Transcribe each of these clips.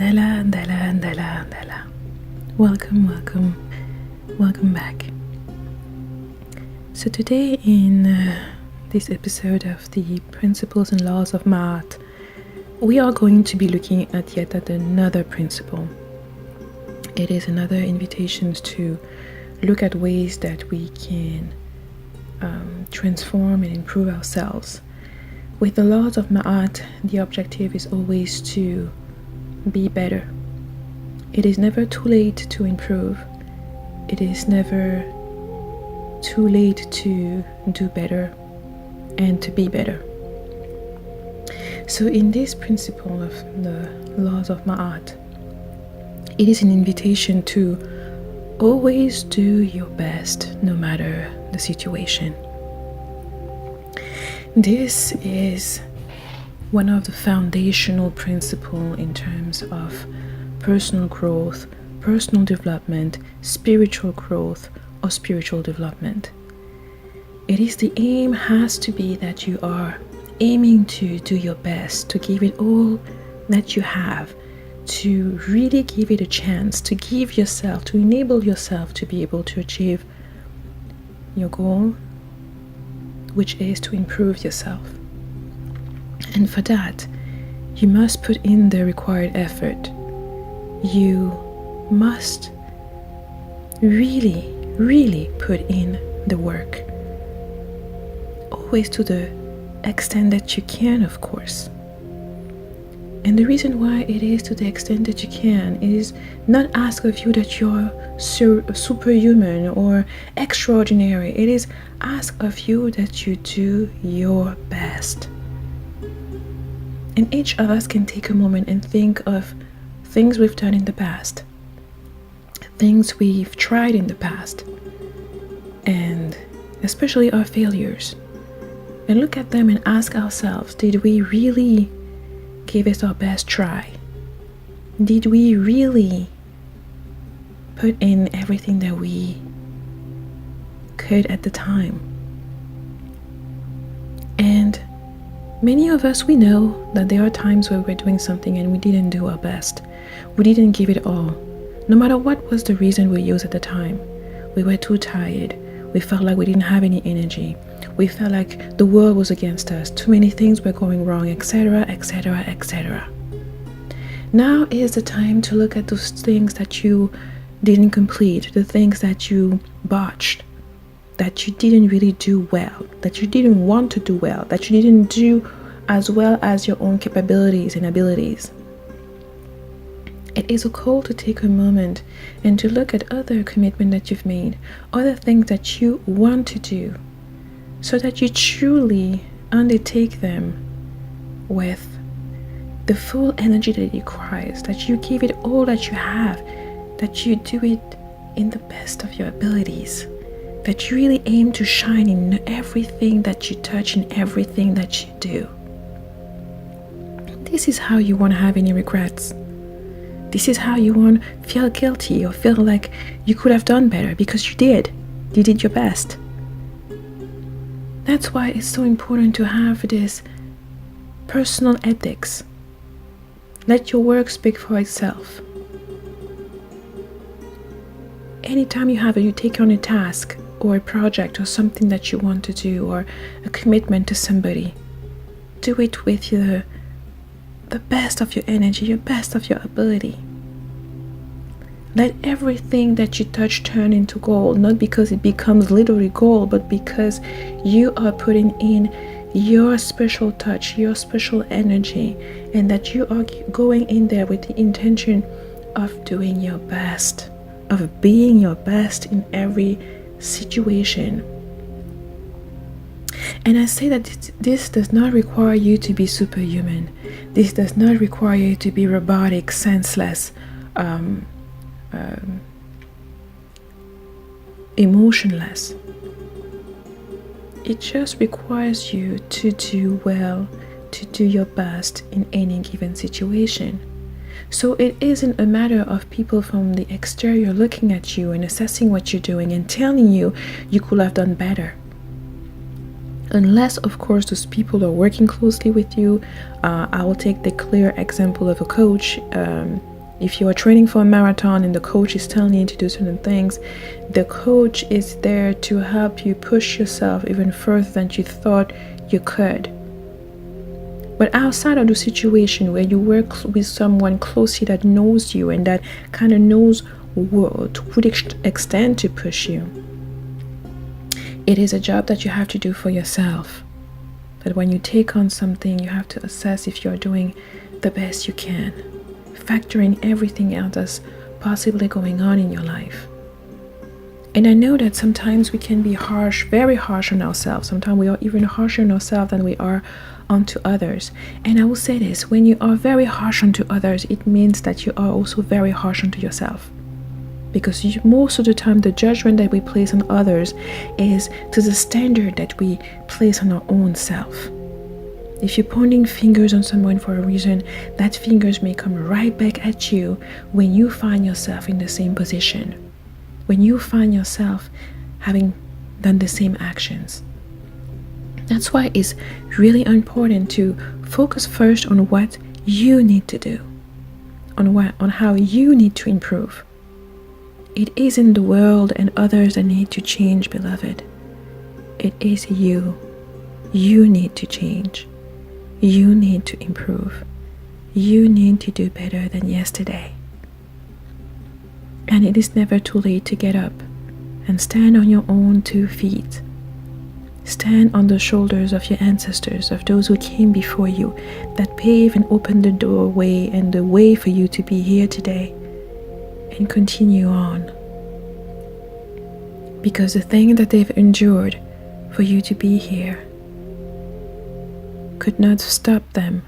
Andela, Andela, Andela, Andela. Welcome, welcome, welcome back. So today in this episode of the Principles and Laws of Maat, we are going to be looking at yet another principle. It is another invitation to look at ways that we can transform and improve ourselves. With the laws of Maat, the objective is always to be better. It is never too late to improve. It is never too late to do better and to be better. So in this principle of the laws of Maat, it is an invitation to always do your best no matter the situation. This is one of the foundational principles in terms of personal growth, personal development, spiritual growth, or spiritual development. It is the aim has to be that you are aiming to do your best, to give it all that you have, to really give it a chance, to give yourself, to enable yourself to be able to achieve your goal, which is to improve yourself. And for that, you must put in the required effort. You must really put in the work. Always to the extent that you can, of course. And the reason why it is to the extent that you can is not ask of you that you're superhuman or extraordinary. It is ask of you that you do your best. And each of us can take a moment and think of things we've done in the past, things we've tried in the past, and especially our failures. And look at them and ask ourselves, did we really give it our best try? Did we really put in everything that we could at the time? And many of us, we know that there are times where we're doing something and we didn't do our best. We didn't give it all. No matter what was the reason we used at the time. We were too tired. We felt like we didn't have any energy. We felt like the world was against us. Too many things were going wrong, etc., etc., etc. Now is the time to look at those things that you didn't complete, the things that you botched, that you didn't really do well, that you didn't want to do well, that you didn't do as well as your own capabilities and abilities. It is a call to take a moment and to look at other commitments that you've made, other things that you want to do, so that you truly undertake them with the full energy that it requires, that you give it all that you have, that you do it in the best of your abilities, that you really aim to shine in everything that you touch, in everything that you do. This is how you won't have any regrets. This is how you won't feel guilty or feel like you could have done better, because you did. You did your best. That's why it's so important to have this personal ethics. Let your work speak for itself. Anytime you take on a task or a project or something that you want to do or a commitment to somebody, do it with the best of your energy, your best of your ability. Let everything that you touch turn into gold, not because it becomes literally gold, but because you are putting in your special touch, your special energy, and that you are going in there with the intention of doing your best, of being your best in every situation. And I say that this does not require you to be superhuman. This does not require you to be robotic, senseless, emotionless. It just requires you to do well, to do your best in any given situation. So it isn't a matter of people from the exterior looking at you and assessing what you're doing and telling you could have done better. Unless, of course, those people are working closely with you. I will take the clear example of a coach. If you are training for a marathon and the coach is telling you to do certain things, the coach is there to help you push yourself even further than you thought you could. But outside of the situation where you work with someone closely that knows you and that kind of knows to which extent to push you, it is a job that you have to do for yourself. That when you take on something, you have to assess if you're doing the best you can, factoring everything else that's possibly going on in your life. And I know that sometimes we can be harsh, very harsh on ourselves. Sometimes we are even harsher on ourselves than we are onto others. And I will say this, when you are very harsh onto others, it means that you are also very harsh onto yourself. Because most of the time, the judgment that we place on others is to the standard that we place on our own self. If you're pointing fingers on someone for a reason, that fingers may come right back at you when you find yourself in the same position. When you find yourself having done the same actions. That's why it's really important to focus first on what you need to do, on how you need to improve. It isn't the world and others that need to change, beloved. It is you. You need to change. You need to improve. You need to do better than yesterday. And it is never too late to get up and stand on your own 2 feet. Stand on the shoulders of your ancestors, of those who came before you, that paved and opened the doorway and the way for you to be here today. And continue on. Because the thing that they've endured for you to be here could not stop them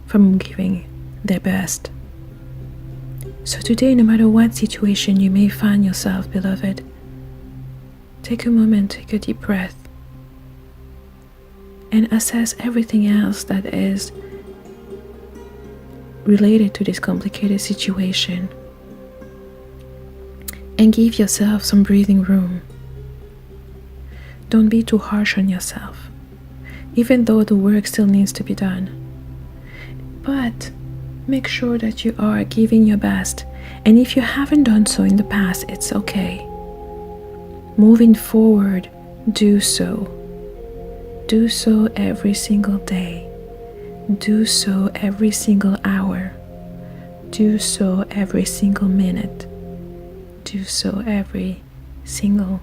from giving their best. So today, no matter what situation you may find yourself, beloved, take a moment, take a deep breath, and assess everything else that is related to this complicated situation. And give yourself some breathing room. Don't be too harsh on yourself, even though the work still needs to be done. But make sure that you are giving your best. And if you haven't done so in the past, it's okay. Moving forward, do so. Do so every single day. Do so every single hour. Do so every single minute. Do so every single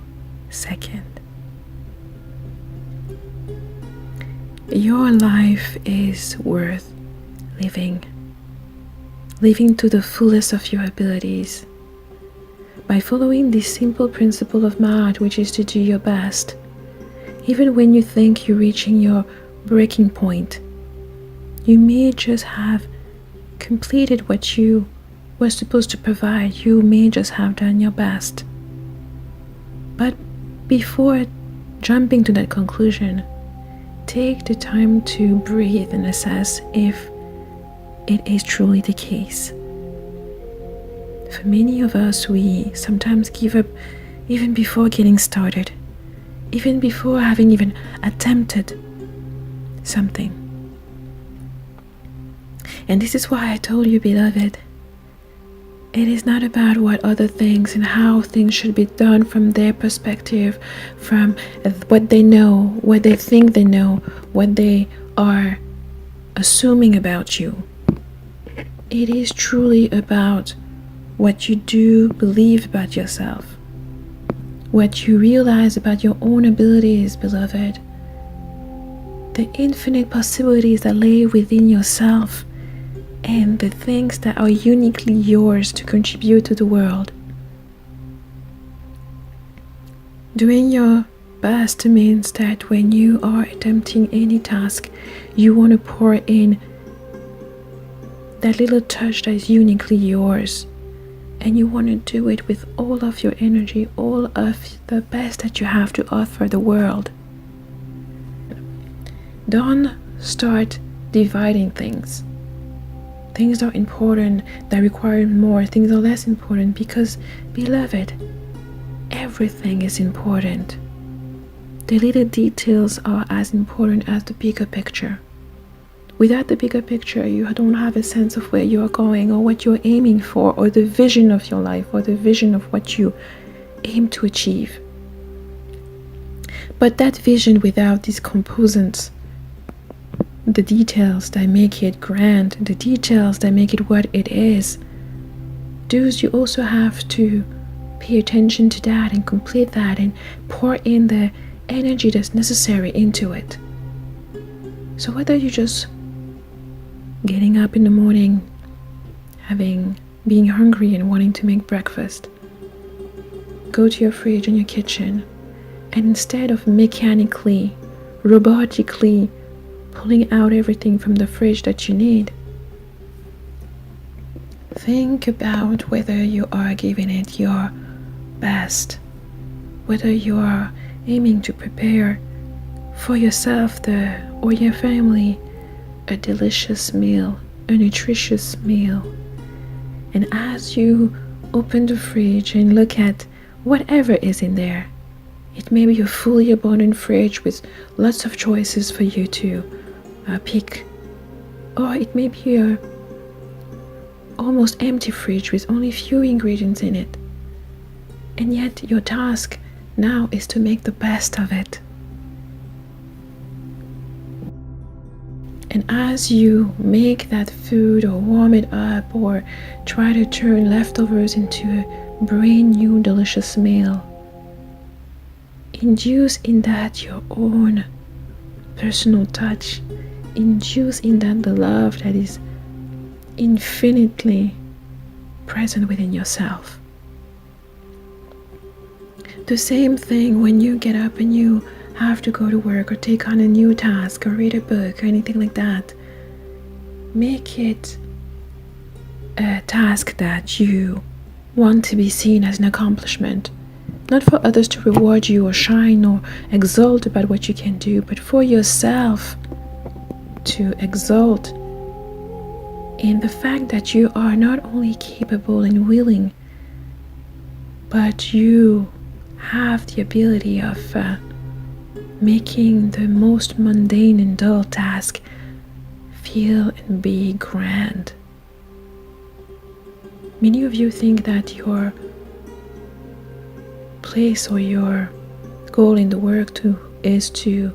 second. Your life is worth living. Living to the fullest of your abilities. By following this simple principle of Maat, which is to do your best. Even when you think you're reaching your breaking point, you may just have completed what you were supposed to provide. You may just have done your best. But before jumping to that conclusion, take the time to breathe and assess if it is truly the case. For many of us, we sometimes give up even before getting started, even before having even attempted something. And this is why I told you, beloved, it is not about what other things and how things should be done from their perspective, from what they know, what they think they know, what they are assuming about you. It is truly about what you do believe about yourself, what you realize about your own abilities, beloved, the infinite possibilities that lay within yourself, and the things that are uniquely yours to contribute to the world. Doing your best means that when you are attempting any task, you want to pour in that little touch that is uniquely yours, and you want to do it with all of your energy, all of the best that you have to offer the world. Don't start dividing things. Things are important that require more, things are less important, because, beloved, everything is important. The little details are as important as the bigger picture. Without the bigger picture, you don't have a sense of where you are going or what you're aiming for or the vision of your life or the vision of what you aim to achieve. But that vision without these components, the details that make it grand, the details that make it what it is, you also have to pay attention to that and complete that and pour in the energy that's necessary into it. So whether you're just getting up in the morning, being hungry and wanting to make breakfast, go to your fridge in your kitchen, and instead of mechanically, robotically pulling out everything from the fridge that you need, think about whether you are giving it your best, whether you are aiming to prepare for yourself or your family a delicious meal, a nutritious meal. And as you open the fridge and look at whatever is in there, it may be a fully abundant fridge with lots of choices for you to pick, or it may be a almost empty fridge with only few ingredients in it. And yet your task now is to make the best of it. And as you make that food or warm it up or try to turn leftovers into a brand new delicious meal, induce in that your own personal touch, induce in that the love that is infinitely present within yourself. The same thing when you get up and you have to go to work or take on a new task or read a book or anything like that. Make it a task that you want to be seen as an accomplishment. Not for others to reward you or shine or exult about what you can do, but for yourself to exult in the fact that you are not only capable and willing, but you have the ability of making the most mundane and dull task feel and be grand. Many of you think that your place or your goal in the work is to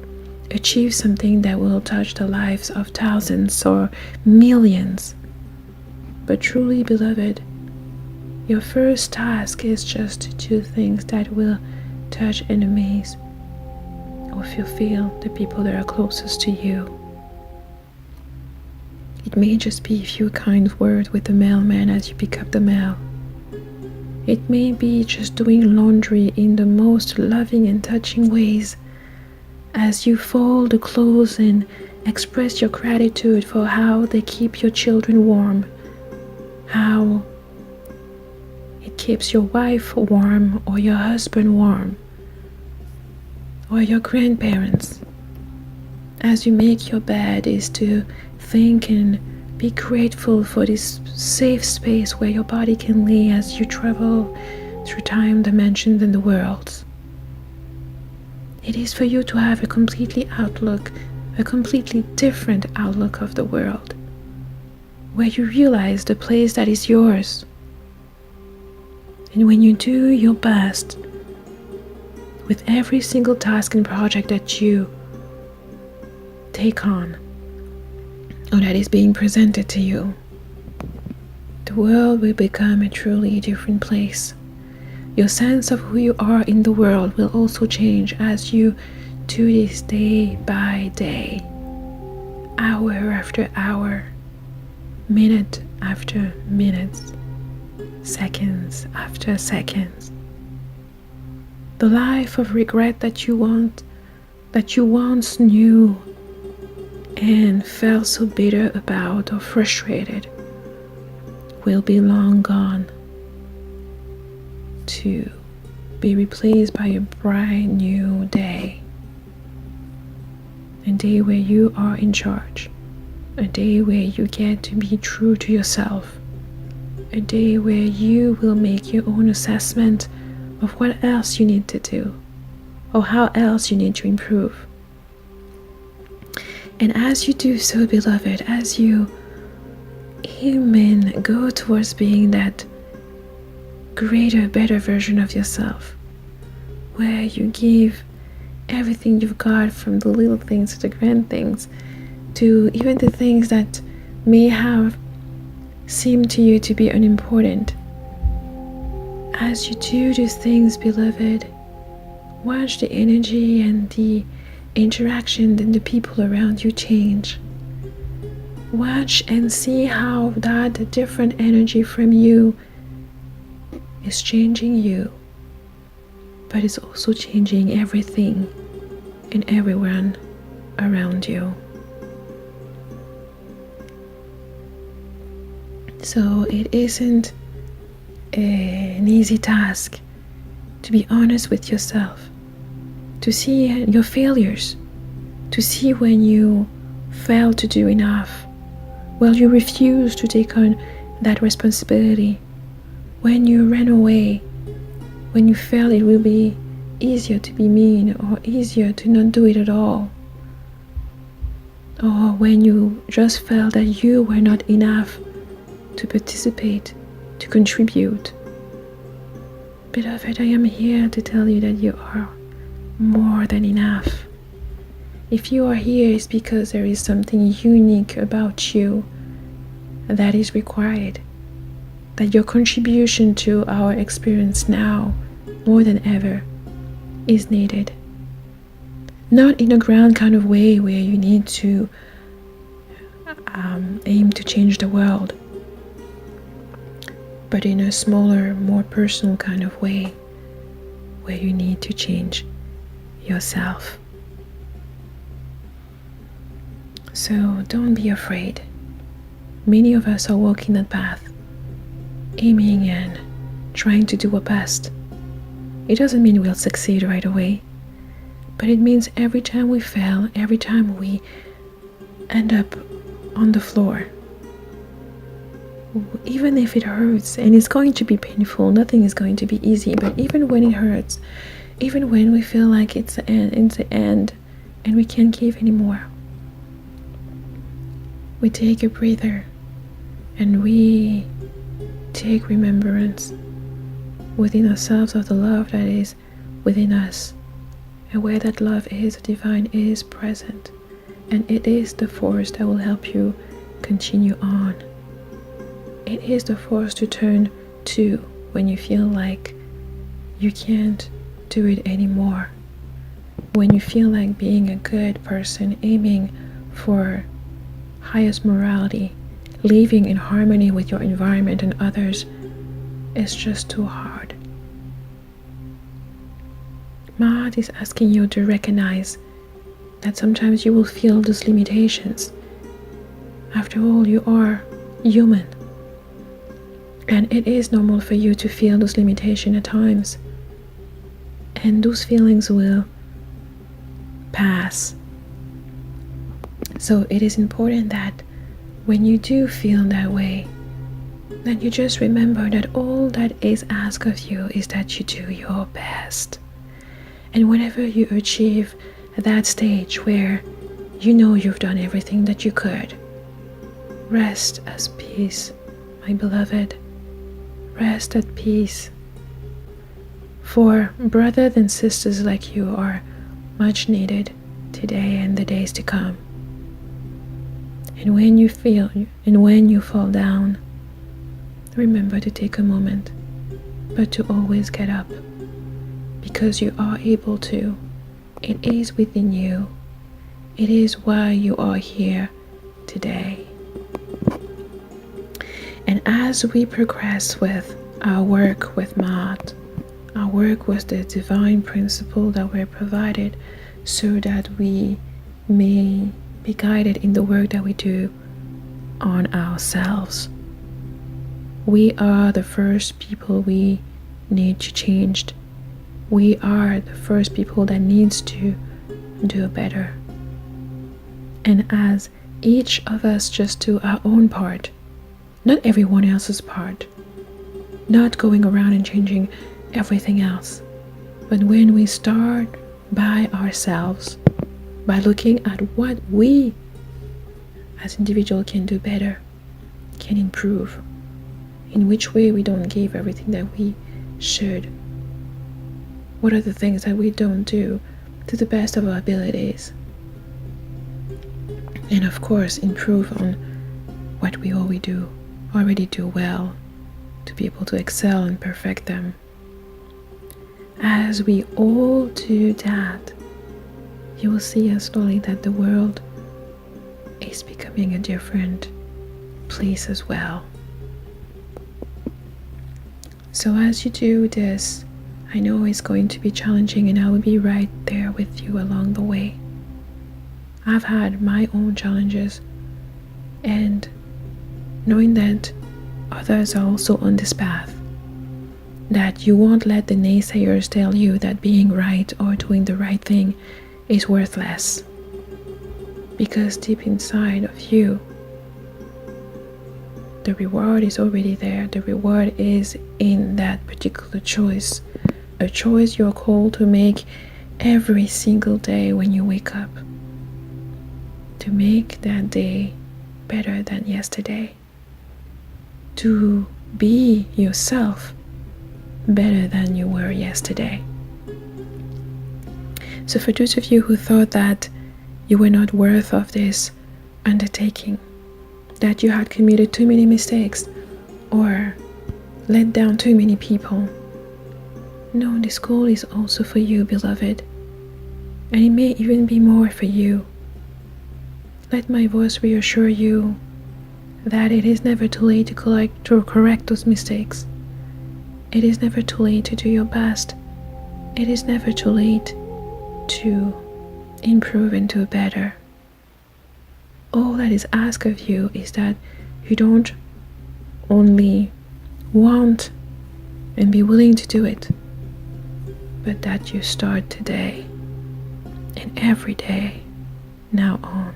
achieve something that will touch the lives of thousands or millions. But truly, beloved, your first task is just to do things that will touch and amaze or fulfill the people that are closest to you. It may just be a few kind words with the mailman as you pick up the mail. It may be just doing laundry in the most loving and touching ways as you fold the clothes and express your gratitude for how they keep your children warm, how it keeps your wife warm or your husband warm or your grandparents. As you make your bed is to think and be grateful for this safe space where your body can lay as you travel through time, dimensions, and the worlds. It is for you to have a completely different outlook of the world, where you realize the place that is yours. And when you do your best with every single task and project that you take on, or that is being presented to you, the world will become a truly different place. Your sense of who you are in the world will also change as you do this day by day, hour after hour, minute after minute, seconds after seconds. The life of regret that you once knew and felt so bitter about or frustrated will be long gone, to be replaced by a bright new day. A day where you are in charge, a day where you get to be true to yourself, a day where you will make your own assessment of what else you need to do or how else you need to improve. And as you do so, beloved, as you amen, go towards being that greater, better version of yourself, where you give everything you've got, from the little things to the grand things, to even the things that may have seemed to you to be unimportant. As you do these things, beloved, watch the energy and the interaction and the people around you change. Watch and see how that different energy from you is changing you, but it's also changing everything and everyone around you. So it isn't an easy task to be honest with yourself, to see your failures, to see when you fail to do enough, well, you refuse to take on that responsibility. When you ran away, when you felt it will be easier to be mean or easier to not do it at all, or when you just felt that you were not enough to participate, to contribute. Beloved, I am here to tell you that you are more than enough. If you are here, it's because there is something unique about you that is required, that your contribution to our experience now, more than ever, is needed. Not in a grand kind of way where you need to aim to change the world, but in a smaller, more personal kind of way where you need to change yourself. So don't be afraid. Many of us are walking that path, aiming and trying to do our best. It doesn't mean we'll succeed right away, but it means every time we fail, every time we end up on the floor, even if it hurts, and it's going to be painful, nothing is going to be easy, but even when it hurts, even when we feel like it's the end and we can't give anymore, we take a breather and we take remembrance within ourselves of the love that is within us, and where that love is, the divine is present, and it is the force that will help you continue on. It is the force to turn to when you feel like you can't do it anymore, when you feel like being a good person, aiming for highest morality, living in harmony with your environment and others, is just too hard. Maat is asking you to recognize that sometimes you will feel those limitations. After all, you are human, and it is normal for you to feel those limitations at times, and those feelings will pass. So it is important that when you do feel that way, that you just remember that all that is asked of you is that you do your best. And whenever you achieve that stage where you know you've done everything that you could, rest at peace, my beloved. Rest at peace. For brothers and sisters like you are much needed today and the days to come. And when you feel and when you fall down, remember to take a moment, but to always get up, because you are able to. It is within you. It is why you are here today. And as we progress with our work with Maat, our work with the divine principle that we're provided, so that we may be guided in the work that we do on ourselves, we are the first people we need to change. We are the first people that needs to do better. And as each of us just do our own part, not everyone else's part, not going around and changing everything else, but when we start by ourselves, by looking at what we as individuals can do better, can improve, in which way we don't give everything that we should, what are the things that we don't do to the best of our abilities, and of course improve on what we already do well, to be able to excel and perfect them. As we all do that, you will see slowly that the world is becoming a different place as well. So as you do this, I know it's going to be challenging, and I will be right there with you along the way. I've had my own challenges, and knowing that others are also on this path, that you won't let the naysayers tell you that being right or doing the right thing is worthless, because deep inside of you, the reward is already there. The reward is in that particular choice, a choice you're called to make every single day when you wake up, to make that day better than yesterday, to be yourself better than you were yesterday. So for those of you who thought that you were not worth of this undertaking, that you had committed too many mistakes or let down too many people, no, this goal is also for you, beloved, and it may even be more for you. Let my voice reassure you that it is never too late to correct those mistakes. It is never too late to do your best. It is never too late to improve and do better. All that is asked of you is that you don't only want and be willing to do it, but that you start today and every day now on.